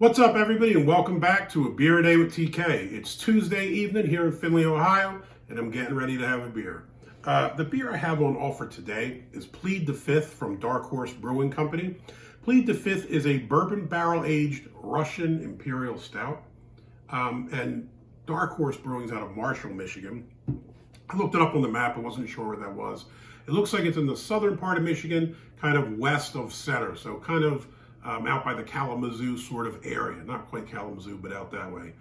What's up, everybody, and welcome back to A Beer A Day with TK. It's Tuesday evening here in Findlay, Ohio, and I'm getting ready to have a beer. The beer I have on offer today is Plead the Fifth from Dark Horse Brewing Company. Plead the Fifth is a bourbon barrel-aged Russian Imperial Stout, and Dark Horse Brewing's out of Marshall, Michigan. I looked it up on the map. I wasn't sure where that was. It looks like it's in the southern part of Michigan, kind of west of Center, so kind of out by the Kalamazoo sort of area. Not quite Kalamazoo, but out that way.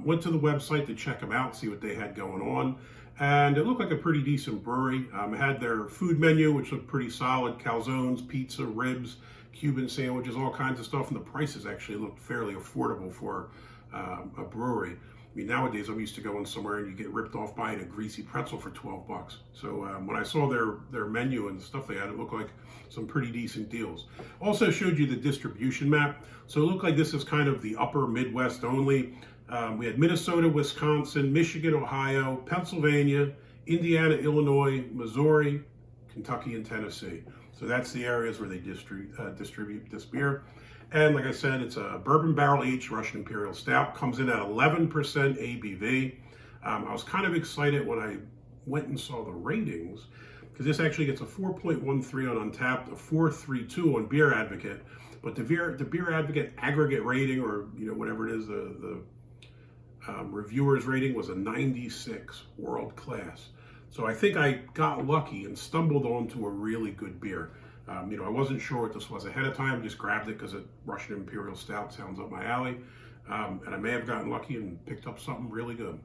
Went to the website to check them out, see what they had going on. And it looked like a pretty decent brewery. It had their food menu, which looked pretty solid. Calzones, pizza, ribs, Cuban sandwiches, all kinds of stuff. And the prices actually looked fairly affordable for a brewery. I mean, nowadays I'm used to going somewhere and you get ripped off buying a greasy pretzel for 12 bucks. So when I saw their menu and stuff they had, it looked like some pretty decent deals. Also showed you the distribution map. So it looked like this is kind of the upper Midwest only. We had Minnesota, Wisconsin, Michigan, Ohio, Pennsylvania, Indiana, Illinois, Missouri, Kentucky, and Tennessee. So that's the areas where they distribute this beer. And like I said, it's a bourbon barrel-aged Russian Imperial Stout. Comes in at 11% ABV. I was kind of excited when I went and saw the ratings, because this actually gets a 4.13 on Untappd, a 4.32 on Beer Advocate. But the Beer Advocate aggregate rating, or whatever it is, the reviewers rating was a 96, world class. So I think I got lucky and stumbled onto a really good beer. I wasn't sure what this was ahead of time, just grabbed it because a Russian Imperial Stout sounds up my alley. And I may have gotten lucky and picked up something really good.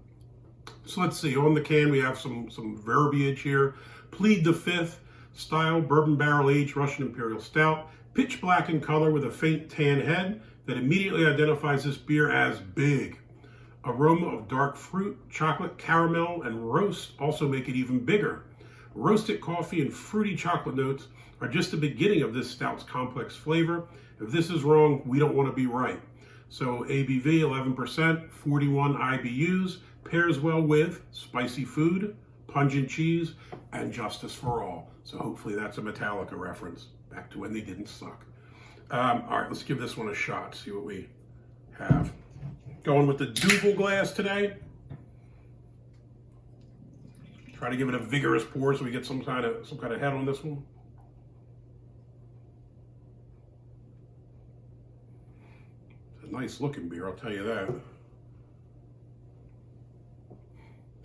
So let's see, on the can we have some verbiage here. Plead the Fifth style bourbon barrel aged Russian Imperial Stout, pitch black in color with a faint tan head that immediately identifies this beer as big. Aroma of dark fruit, chocolate, caramel, and roast also make it even bigger. Roasted coffee and fruity chocolate notes are just the beginning of this stout's complex flavor. If this is wrong, we don't want to be right. So ABV 11%, 41 IBUs, pairs well with spicy food, pungent cheese, and justice for all. So hopefully that's a Metallica reference, back to when they didn't suck. All right, let's give this one a shot, see what we have. Going with the Duvel glass today. Try to give it a vigorous pour so we get some kind of head on this one. It's a nice looking beer, I'll tell you that.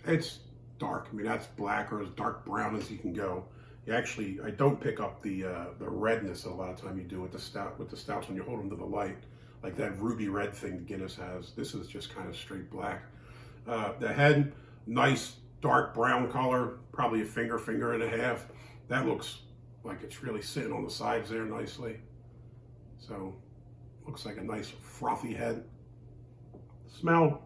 It's dark. I mean, that's black or as dark brown as you can go. I don't pick up the redness a lot of time you do with the stouts when you hold them to the light, like that ruby red thing Guinness has. This is just kind of straight black. The head, nice dark brown color, probably a finger and a half. That looks like it's really sitting on the sides there nicely. So, looks like a nice frothy head. Smell.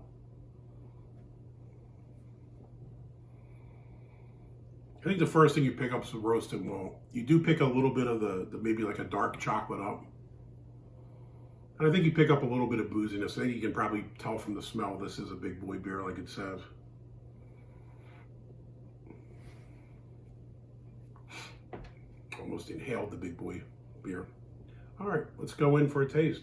I think the first thing you pick up is the roasted malt. You do pick a little bit of the maybe like a dark chocolate up. And I think you pick up a little bit of booziness. I think you can probably tell from the smell this is a big boy beer like it says. Almost inhaled the big boy beer. All right, let's go in for a taste.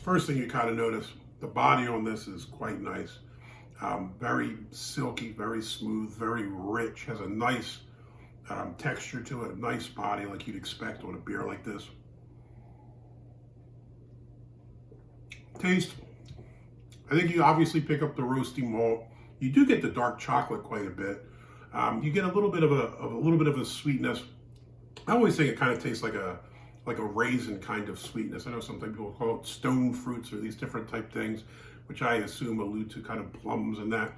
First thing you kind of notice, the body on this is quite nice. Very silky, very smooth, very rich, has a nice texture to it, a nice body like you'd expect on a beer like this. Taste, I think you obviously pick up the roasty malt. You do get the dark chocolate quite a bit. You get a little bit of a sweetness. I always think it kind of tastes like a raisin kind of sweetness. I know sometimes people call it stone fruits or these different type things, which I assume allude to kind of plums and that.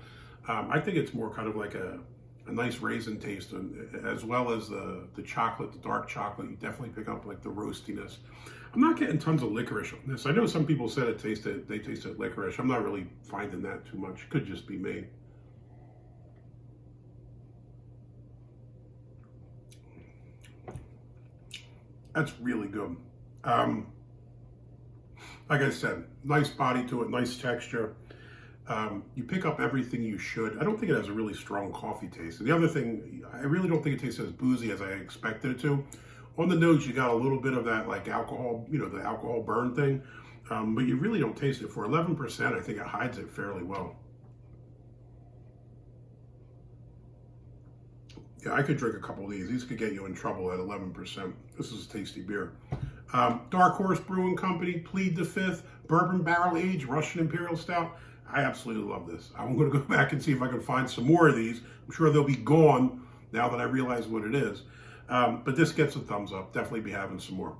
I think it's more kind of like a nice raisin taste, as well as the chocolate, the dark chocolate. You definitely pick up like the roastiness. I'm not getting tons of licorice on this. I know some people said they tasted licorice. I'm not really finding that too much. Could just be me. That's really good. Like I said, nice body to it, nice texture. You pick up everything you should. I don't think it has a really strong coffee taste. And the other thing, I really don't think it tastes as boozy as I expected it to. On the nose, you got a little bit of that like alcohol, the alcohol burn thing, but you really don't taste it. For 11%, I think it hides it fairly well. Yeah, I could drink a couple of these. These could get you in trouble at 11%. This is a tasty beer. Dark Horse Brewing Company, Plead the 5th, Bourbon Barrel Aged Russian Imperial Stout. I absolutely love this. I'm going to go back and see if I can find some more of these. I'm sure they'll be gone now that I realize what it is. But this gets a thumbs up. Definitely be having some more.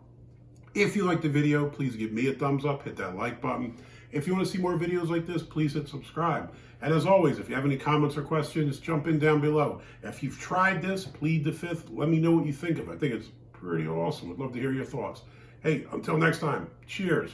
If you liked the video, please give me a thumbs up. Hit that like button. If you want to see more videos like this, please hit subscribe. And as always, if you have any comments or questions, jump in down below. If you've tried this, Plead the 5th, let me know what you think of it. I think it's pretty awesome. I'd love to hear your thoughts. Hey, until next time, cheers.